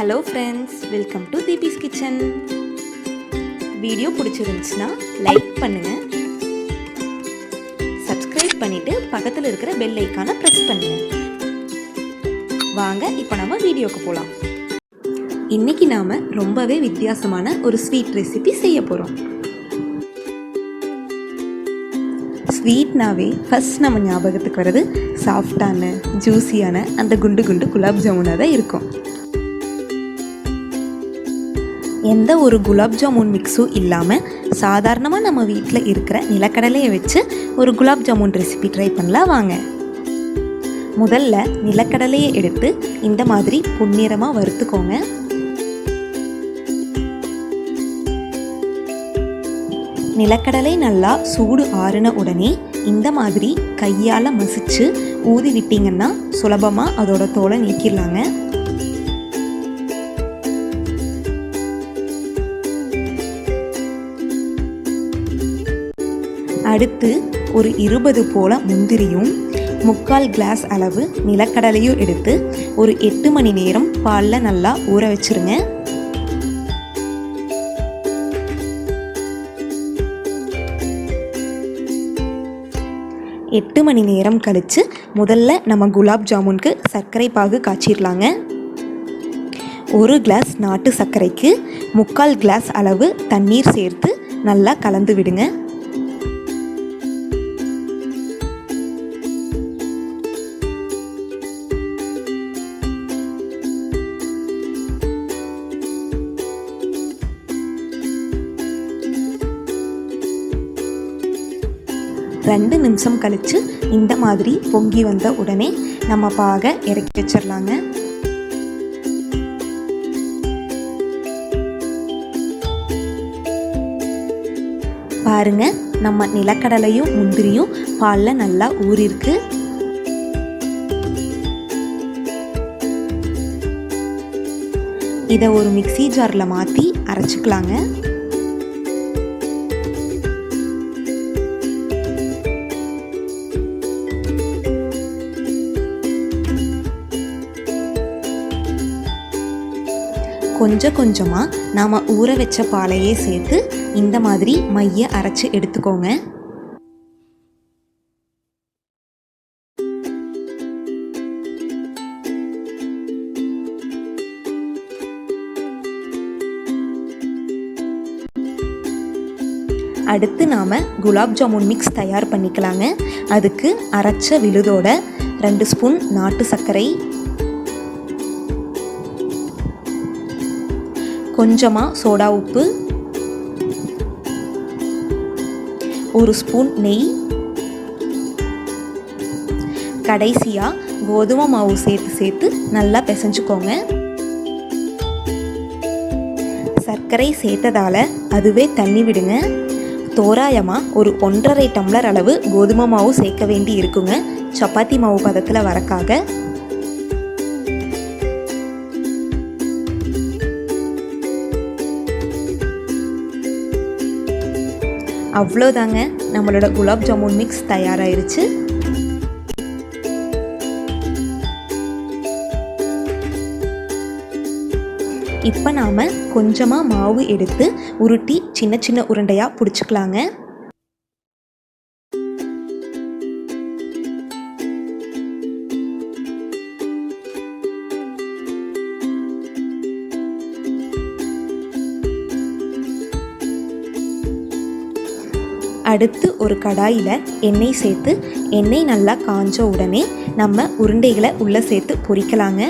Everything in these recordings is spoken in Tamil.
Hello friends, welcome to Deepi's kitchen. Video பிடிச்சிருந்துச்சுன்னா லைக் பண்ணுங்கள், சப்ஸ்கிரைப் பண்ணிவிட்டு பக்கத்தில் இருக்கிற பெல் ஐக்கானை ப்ரெஸ் பண்ணுங்கள். வாங்க இப்போ நம்ம வீடியோக்கு போகலாம். இன்றைக்கி நாம் ரொம்பவே வித்தியாசமான ஒரு ஸ்வீட் ரெசிபி செய்ய போகிறோம். ஸ்வீட்னாவே ஃபஸ்ட் நம்ம ஞாபகத்துக்கு வர்றது சாஃப்டான ஜூஸியான அந்த குண்டு குண்டு குலாப் ஜாமுனாக தான் இருக்கும். எந்த ஒரு குலாப் ஜாமுன் மிக்ஸும் இல்லாமல் சாதாரணமாக நம்ம வீட்டில் இருக்கிற நிலக்கடலையை வச்சு ஒரு குலாப் ஜாமுன் ரெசிபி ட்ரை பண்ணலாம் வாங்க. முதல்ல நிலக்கடலையை எடுத்து இந்த மாதிரி பொன்னிறமாக வறுத்துக்கோங்க. நிலக்கடலை நல்லா சூடு ஆறின உடனே இந்த மாதிரி கையால் மசிச்சு ஊதி விட்டிங்கன்னா சுலபமாக அதோட தோலை நீக்கிடலாங்க. அடுத்து ஒரு 20 போல முந்திரியும் 3/4 கிளாஸ் அளவு நிலக்கடலையும் எடுத்து ஒரு 8 மணி நேரம் பாலில் நல்லா ஊற வச்சுருங்க. எட்டு மணி நேரம் கழித்து முதல்ல நம்ம குலாப் ஜாமுனுக்கு சர்க்கரை பாகு காய்ச்சிடலாங்க. 1 கிளாஸ் நாட்டு சர்க்கரைக்கு 3/4 கிளாஸ் அளவு தண்ணீர் சேர்த்து நல்லா கலந்து விடுங்க. ரெண்டு நிமிஷம் கழித்து இந்த மாதிரி பொங்கி வந்த உடனே நம்ம பாகை இறக்கி வச்சிடலாங்க. பாருங்க, நம்ம நிலக்கடலையும் முந்திரியும் பாலில் நல்லா ஊறிருக்கு. இதை ஒரு மிக்ஸி ஜாரில் மாற்றி அரைச்சிக்கலாங்க. கொஞ்சம் கொஞ்சமாக நாம் ஊற வச்ச பாலையே சேர்த்து இந்த மாதிரி மைய அரைச்சி எடுத்துக்கோங்க. அடுத்து நாம் குலாப் ஜாமுன் மிக்ஸ் தயார் பண்ணிக்கலாங்க. அதுக்கு அரைச்ச விழுதோட 2 ஸ்பூன் நாட்டு சர்க்கரை, கொஞ்சமாக சோடா உப்பு, 1 ஸ்பூன் நெய், கடைசியாக கோதுமை மாவு சேர்த்து நல்லா பிசைஞ்சுக்கோங்க. சர்க்கரை சேர்த்ததால் அதுவே தண்ணி விடுங்க. தோராயமாக ஒரு 1.5 டம்ளர் அளவு கோதுமை மாவு சேர்க்க வேண்டி இருக்குங்க, சப்பாத்தி மாவு பதத்தில் வரக்காக. அவ்வளோதாங்க, நம்மளோட குலாப் ஜாமுன் மிக்ஸ் தயாராகிருச்சு. இப்போ நாம் கொஞ்சமாக மாவு எடுத்து உருட்டி சின்ன சின்ன உருண்டையாக பிடிச்சிக்கலாங்க. அடுத்து ஒரு கடாயில் எண்ணெய் சேர்த்து எண்ணெய் நல்லா காஞ்ச உடனே நம்ம உருண்டைகளை உள்ளே சேர்த்து பொரிக்கலாங்க.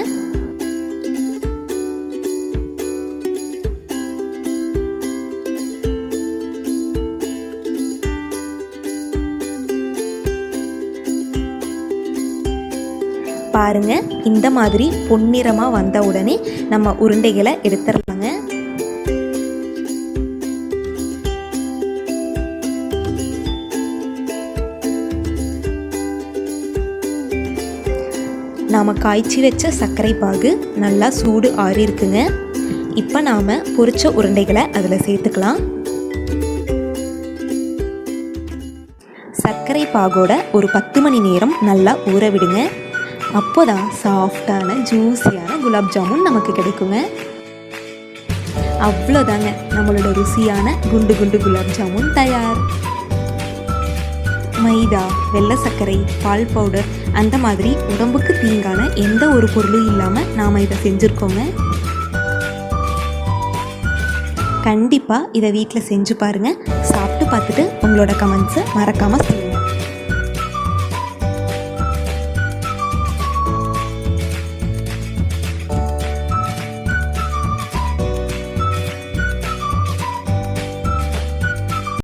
பாருங்க, இந்த மாதிரி பொன்னிறமாக வந்த உடனே நம்ம உருண்டைகளை எடுத்துடலாங்க. நாம் காய்ச்சி வச்ச சர்க்கரை பாகு நல்லா சூடு ஆறி இருக்குங்க. இப்போ நாம் பொரிச்ச உருண்டைகளை அதில் சேர்த்துக்கலாம். சர்க்கரை பாகோட ஒரு 10 மணி நேரம் நல்லா ஊற விடுங்க. அப்போ தான் சாஃப்டான ஜூஸியான குலாப் ஜாமுன் நமக்கு கிடைக்குங்க. அவ்வளோதாங்க, நம்மளோட ருசியான குண்டு குண்டு குலாப் ஜாமுன் தயார். மைதா, வெள்ளை சர்க்கரை, பால் பவுடர் அந்த மாதிரி உடம்புக்கு தீங்கான எந்த ஒரு பொருளும் இல்லாமல் நாம் இதை செஞ்சுருக்கோங்க. கண்டிப்பாக இதை வீட்டில் செஞ்சு பாருங்கள். சாப்பிட்டு பார்த்துட்டு உங்களோட கமெண்ட்ஸை மறக்காமல் சொல்லுங்கள்.